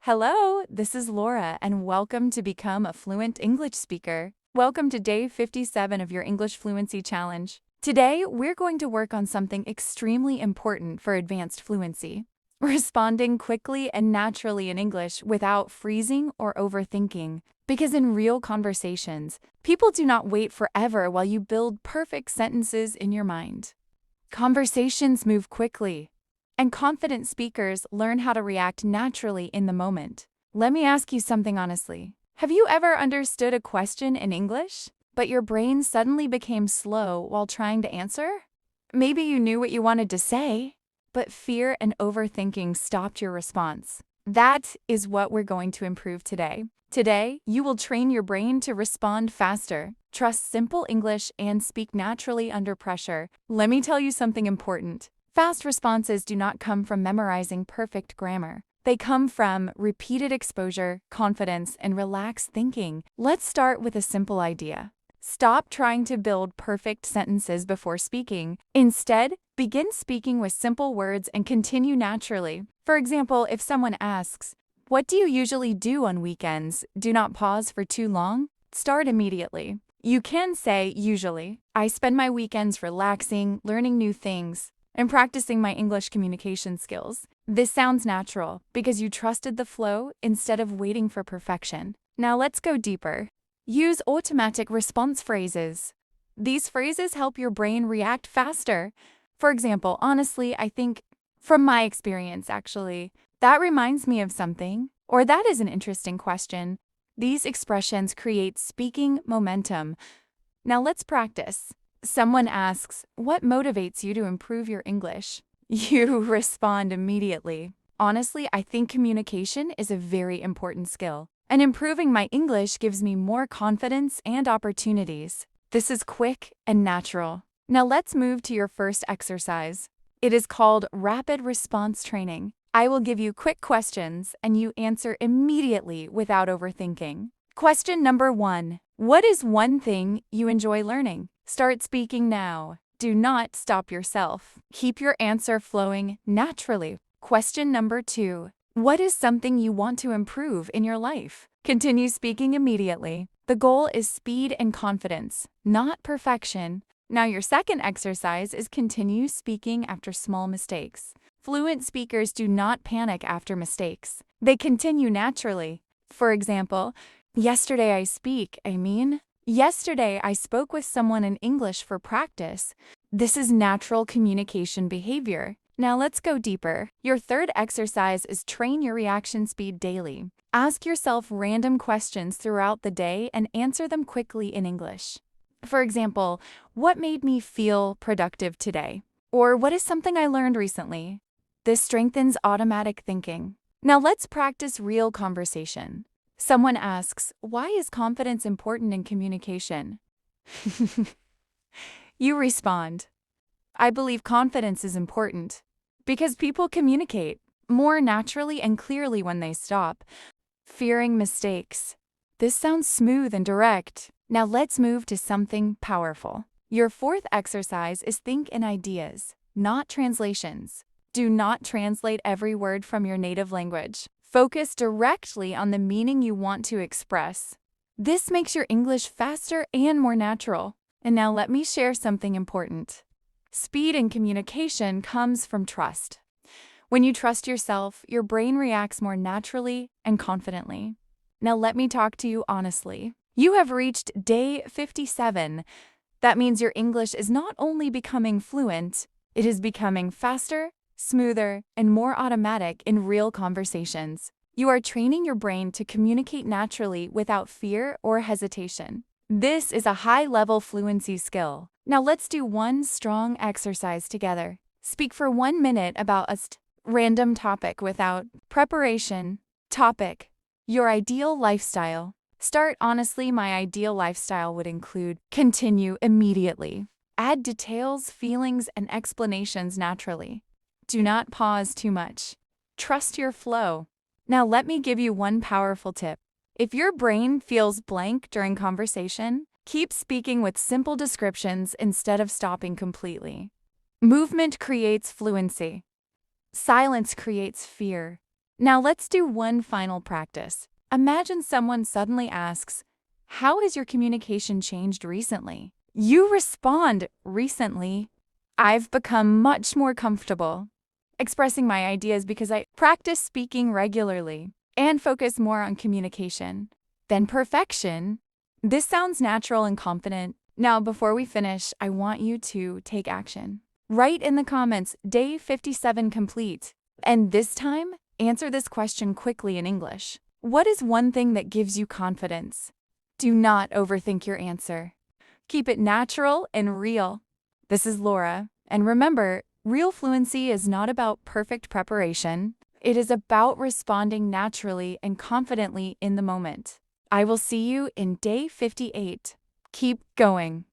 Hello, this is Laura, and welcome to Become a Fluent English Speaker. Welcome to day 57 of your English Fluency Challenge. Today, we're going to work on something extremely important for advanced fluency: responding quickly and naturally in English without freezing or overthinking. Because in real conversations, people do not wait forever while you build perfect sentences in your mind. Conversations move quickly, and confident speakers learn how to react naturally in the moment. Let me ask you something honestly. Have you ever understood a question in English, but your brain suddenly became slow while trying to answer? Maybe you knew what you wanted to say, but fear and overthinking stopped your response. That is what we're going to improve today. Today, you will train your brain to respond faster, trust simple English, and speak naturally under pressure. Let me tell you something important. Fast responses do not come from memorizing perfect grammar. They come from repeated exposure, confidence, and relaxed thinking. Let's start with a simple idea. Stop trying to build perfect sentences before speaking. Instead, begin speaking with simple words and continue naturally. For example, if someone asks, "What do you usually do on weekends?" Do not pause for too long. Start immediately. You can say, "Usually, I spend my weekends relaxing, learning new things, and practicing my English communication skills." This sounds natural because you trusted the flow instead of waiting for perfection. Now let's go deeper. Use automatic response phrases. These phrases help your brain react faster. For example, "Honestly, I think," "From my experience, actually," "That reminds me of something," or "That is an interesting question." These expressions create speaking momentum. Now let's practice. Someone asks, "What motivates you to improve your English?" You respond immediately, "Honestly, I think communication is a very important skill, and improving my English gives me more confidence and opportunities." This is quick and natural. Now let's move to your first exercise. It is called rapid response training. I will give you quick questions, and you answer immediately without overthinking. Question number 1. What is one thing you enjoy learning? Start speaking now. Do not stop yourself. Keep your answer flowing naturally. Question number 2. What is something you want to improve in your life? Continue speaking immediately. The goal is speed and confidence, not perfection. Now your second exercise is continue speaking after small mistakes. Fluent speakers do not panic after mistakes. They continue naturally. For example, Yesterday I spoke with someone in English for practice. This is natural communication behavior. Now let's go deeper. Your third exercise is train your reaction speed daily. Ask yourself random questions throughout the day and answer them quickly in English. For example, "What made me feel productive today?" Or "What is something I learned recently?" This strengthens automatic thinking. Now let's practice real conversation. Someone asks, "Why is confidence important in communication?" You respond, "I believe confidence is important because people communicate more naturally and clearly when they stop fearing mistakes." This sounds smooth and direct. Now let's move to something powerful. Your fourth exercise is think in ideas, not translations. Do not translate every word from your native language. Focus directly on the meaning you want to express. This makes your English faster and more natural. And now let me share something important. Speed in communication comes from trust. When you trust yourself, your brain reacts more naturally and confidently. Now let me talk to you honestly. You have reached day 57. That means your English is not only becoming fluent, it is becoming faster, smoother, and more automatic in real conversations. You are training your brain to communicate naturally without fear or hesitation. This is a high-level fluency skill. Now let's do one strong exercise together. Speak for 1 minute about a random topic without preparation. Topic: your ideal lifestyle. Start, "Honestly, my ideal lifestyle would include." Continue immediately. Add details, feelings, and explanations naturally. Do not pause too much. Trust your flow. Now let me give you one powerful tip. If your brain feels blank during conversation, keep speaking with simple descriptions instead of stopping completely. Movement creates fluency. Silence creates fear. Now let's do one final practice. Imagine someone suddenly asks, "How has your communication changed recently?" You respond, "Recently, I've become much more comfortable expressing my ideas because I practice speaking regularly and focus more on communication than perfection." This sounds natural and confident. Now, before we finish, I want you to take action. Write in the comments, day 57 complete. And this time, answer this question quickly in English. What is one thing that gives you confidence? Do not overthink your answer. Keep it natural and real. This is Laura, and remember, real fluency is not about perfect preparation. It is about responding naturally and confidently in the moment. I will see you in day 58. Keep going.